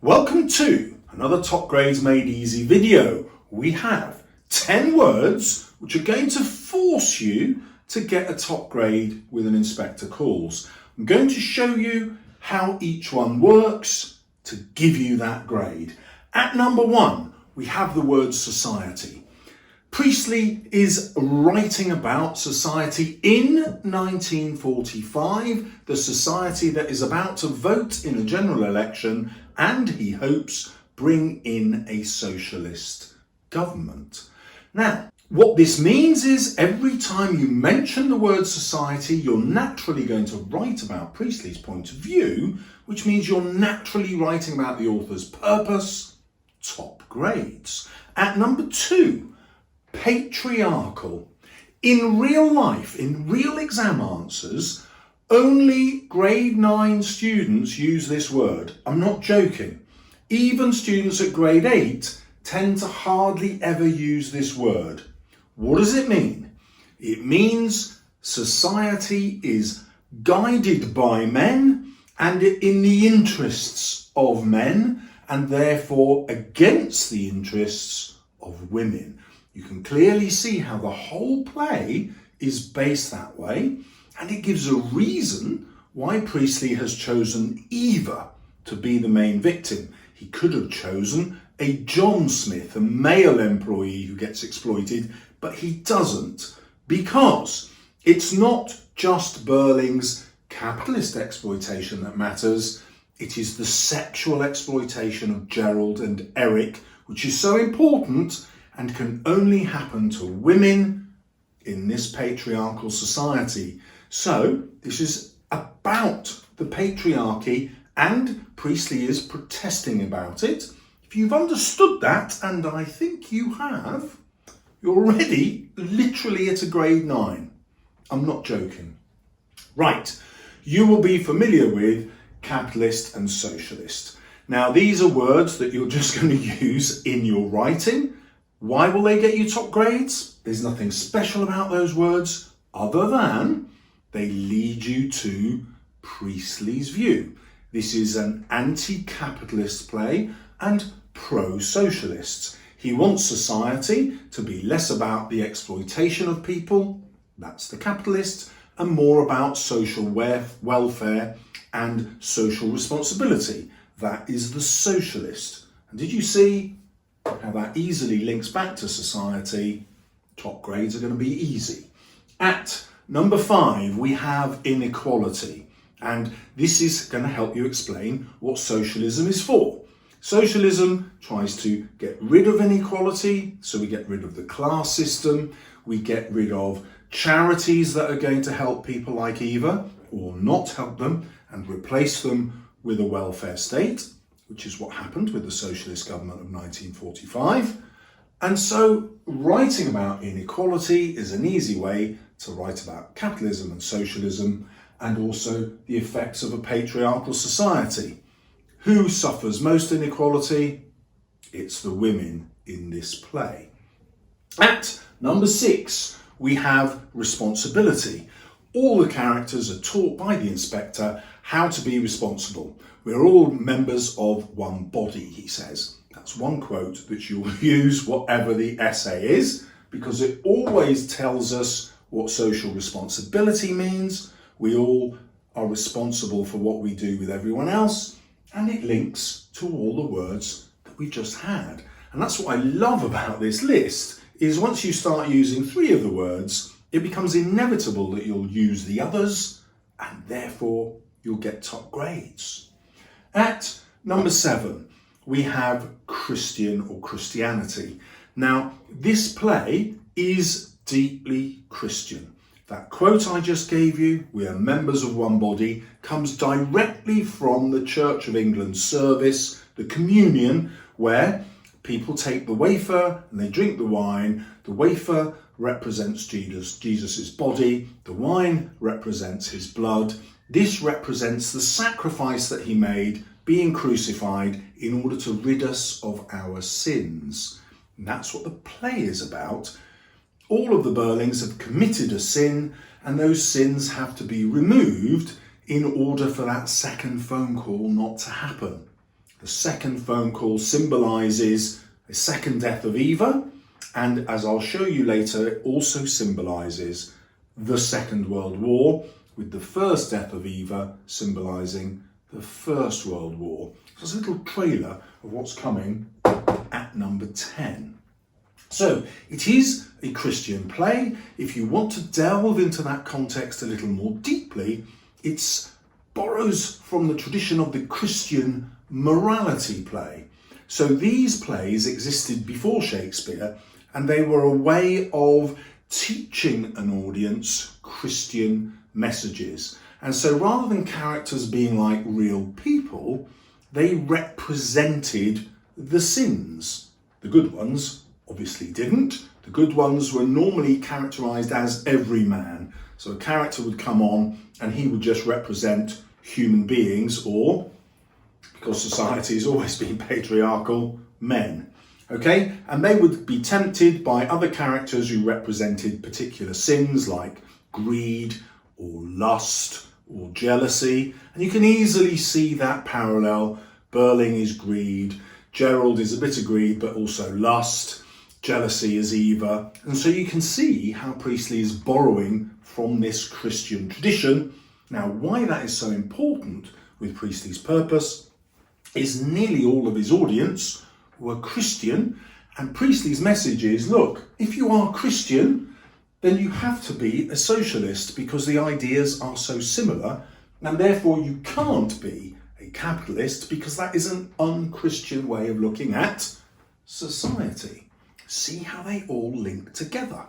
Welcome to another Top Grades Made Easy video. We have 10 words which are going to force you to get a top grade with an inspector calls. I'm going to show you how each one works to give you that grade. At number 1, we have the word society. Priestley is writing about society in 1945, the society that is about to vote in a general election and, he hopes, bring in a socialist government. Now, what this means is every time you mention the word society, you're naturally going to write about Priestley's point of view, which means you're naturally writing about the author's purpose. Top grades. At number 2, patriarchal. In real life, in real exam answers, only grade 9 students use this word. I'm not joking. Even students at grade 8 tend to hardly ever use this word. What does it mean? It means society is guided by men and in the interests of men and therefore against the interests of women. You can clearly see how the whole play is based that way, and it gives a reason why Priestley has chosen Eva to be the main victim. He could have chosen a John Smith, a male employee who gets exploited, but he doesn't, because it's not just Berling's capitalist exploitation that matters, it is the sexual exploitation of Gerald and Eric, which is so important and can only happen to women in this patriarchal society. So this is about the patriarchy, and Priestley is protesting about it. If you've understood that, and I think you have, you're already literally at a grade 9. I'm not joking. Right, you will be familiar with capitalist and socialist. Now, these are words that you're just going to use in your writing. Why will they get you top grades? There's nothing special about those words other than they lead you to Priestley's view. This is an anti-capitalist play and pro-socialists. He wants society to be less about the exploitation of people, that's the capitalist, and more about social welfare and social responsibility, that is the socialist. And did you see how that easily links back to society? Top grades are going to be easy. At number 5, we have inequality. And this is going to help you explain what socialism is for. Socialism tries to get rid of inequality, so we get rid of the class system, we get rid of charities that are going to help people like Eva, or not help them, and replace them with a welfare state, which is what happened with the socialist government of 1945. And so writing about inequality is an easy way to write about capitalism and socialism and also the effects of a patriarchal society. Who suffers most inequality? It's the women in this play. At number 6, we have responsibility. All the characters are taught by the inspector how to be responsible. We're all members of one body, he says. That's one quote that you'll use whatever the essay is, because it always tells us what social responsibility means. We all are responsible for what we do with everyone else, and it links to all the words that we just had. And that's what I love about this list, is once you start using 3 of the words, it becomes inevitable that you'll use the others, and therefore you'll get top grades. At number 7, we have Christian or Christianity. Now, this play is deeply Christian. That quote I just gave you, we are members of one body, comes directly from the Church of England service, the communion, where people take the wafer and they drink the wine. The wafer represents Jesus's body, the wine represents his blood. This represents the sacrifice that he made, being crucified in order to rid us of our sins. And that's what the play is about. All of the Berlings have committed a sin, and those sins have to be removed in order for that second phone call not to happen. The second phone call symbolises a second death of Eva, and as I'll show you later, it also symbolises the Second World War, with the first death of Eva symbolising the First World War. So it's a little trailer of what's coming at number 10. So it is a Christian play. If you want to delve into that context a little more deeply, it borrows from the tradition of the Christian morality play. So these plays existed before Shakespeare, and they were a way of teaching an audience Christian messages. And so rather than characters being like real people, they represented the sins. The good ones obviously didn't. The good ones were normally characterised as everyman. So a character would come on and he would just represent human beings, or, because society has always been patriarchal, men. Okay? And they would be tempted by other characters who represented particular sins like greed or lust or jealousy. And you can easily see that parallel. Burling is greed, Gerald is a bit of greed but also lust, jealousy is Eva. And so you can see how Priestley is borrowing from this Christian tradition. Now, why that is so important with Priestley's purpose is nearly all of his audience were Christian, and Priestley's message is, look, if you are Christian, then you have to be a socialist because the ideas are so similar, and therefore you can't be a capitalist because that is an un-Christian way of looking at society. See how they all link together.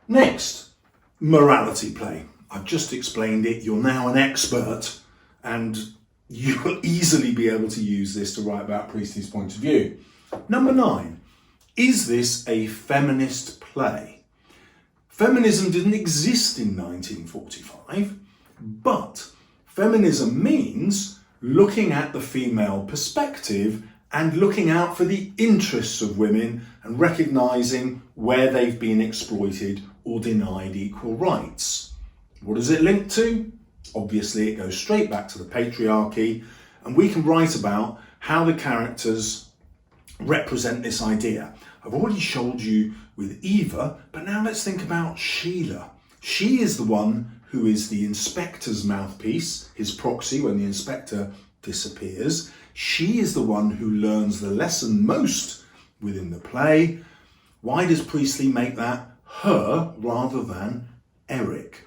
Next, morality play. I've just explained it. You're now an expert, and you will easily be able to use this to write about Priestley's point of view. Number 9. Is this a feminist play? Feminism didn't exist in 1945, but feminism means looking at the female perspective and looking out for the interests of women and recognising where they've been exploited or denied equal rights. What does it link to? Obviously, it goes straight back to the patriarchy, and we can write about how the characters represent this idea. I've already showed you with Eva, but now let's think about Sheila. She is the one who is the inspector's mouthpiece, his proxy when the inspector disappears. She is the one who learns the lesson most within the play. Why does Priestley make that her rather than Eric?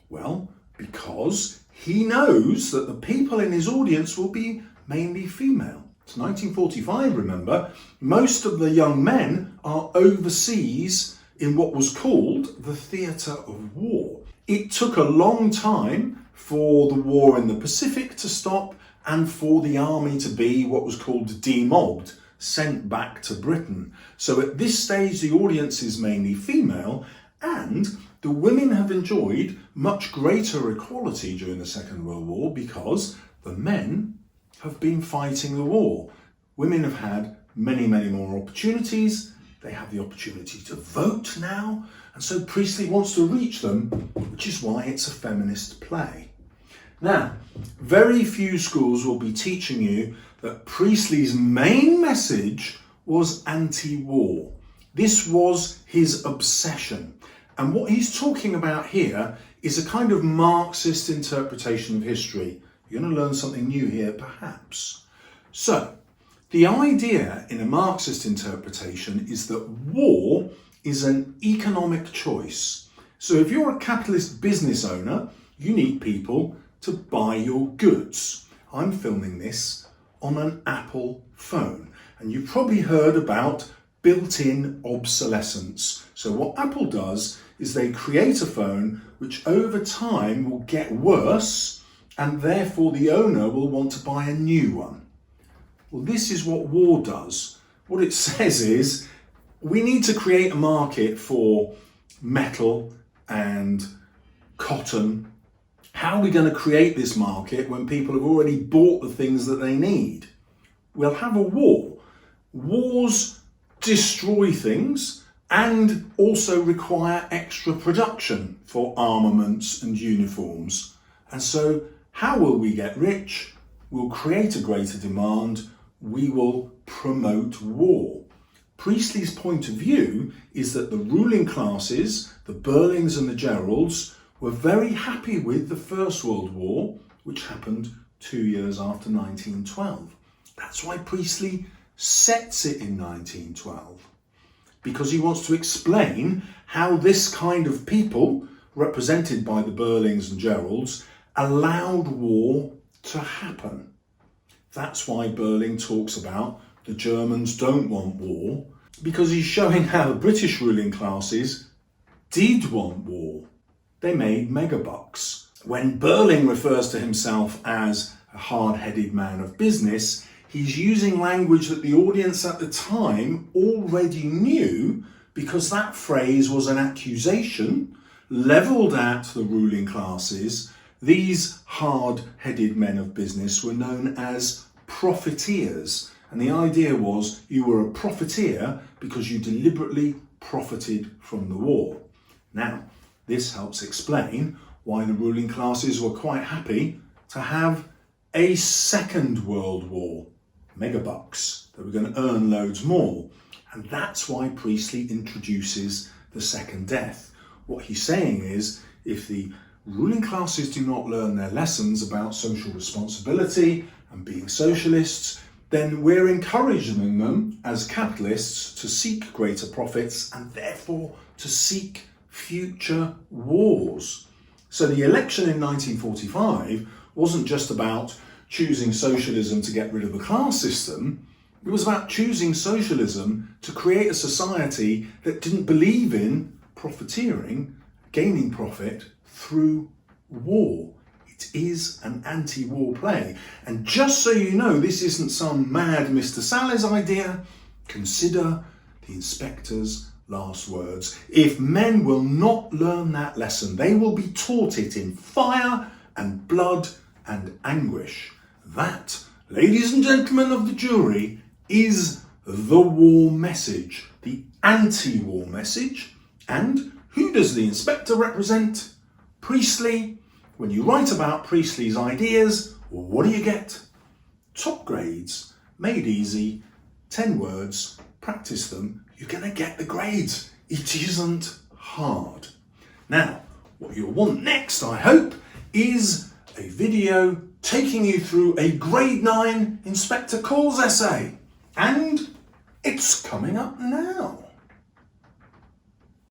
Well, because he knows that the people in his audience will be mainly female. It's 1945, remember. Most of the young men are overseas in what was called the theatre of war. It took a long time for the war in the Pacific to stop and for the army to be what was called demobbed, sent back to Britain. So at this stage, the audience is mainly female, and the women have enjoyed much greater equality during the Second World War because the men have been fighting the war. Women have had many, many more opportunities. They have the opportunity to vote now, and so Priestley wants to reach them, which is why it's a feminist play. Now, very few schools will be teaching you that Priestley's main message was anti-war. This was his obsession. And what he's talking about here is a kind of Marxist interpretation of history. You're going to learn something new here, perhaps. So, the idea in a Marxist interpretation is that war is an economic choice. So if you're a capitalist business owner, you need people to buy your goods. I'm filming this on an Apple phone, and you've probably heard about built-in obsolescence. So what Apple does is they create a phone which over time will get worse, and therefore the owner will want to buy a new one. Well, this is what war does. What it says is, we need to create a market for metal and cotton. How are we going to create this market when people have already bought the things that they need? We'll have a war. Wars destroy things and also require extra production for armaments and uniforms. And so how will we get rich? We'll create a greater demand we will promote war. Priestley's point of view is that the ruling classes, the Burlings and the Geralds, were very happy with the First World War, which happened 2 years after 1912. That's why Priestley sets it in 1912, because he wants to explain how this kind of people, represented by the Burlings and Geralds, allowed war to happen. That's why Burling talks about the Germans don't want war, because he's showing how the British ruling classes did want war. They made megabucks. When Burling refers to himself as a hard-headed man of business, he's using language that the audience at the time already knew, because that phrase was an accusation levelled at the ruling classes. These hard-headed men of business were known as profiteers. And the idea was you were a profiteer because you deliberately profited from the war. Now, this helps explain why the ruling classes were quite happy to have a Second World War. Megabucks. They were going to earn loads more. And that's why Priestley introduces the second death. What he's saying is, if the ruling classes do not learn their lessons about social responsibility and being socialists, then we're encouraging them as capitalists to seek greater profits and therefore to seek future wars. So the election in 1945 wasn't just about choosing socialism to get rid of the class system. It was about choosing socialism to create a society that didn't believe in profiteering, gaining profit through war. It is an anti-war play. And just so you know, this isn't some mad Mr. Salles idea. Consider the inspector's last words. If men will not learn that lesson, they will be taught it in fire and blood and anguish. That, ladies and gentlemen of the jury, is the war message, the anti-war message. And who does the inspector represent? Priestley. When you write about Priestley's ideas, what do you get? Top grades, made easy, 10 words, practice them, you're going to get the grades. It isn't hard. Now, what you'll want next, I hope, is a video taking you through a grade 9 Inspector Calls essay. And it's coming up now.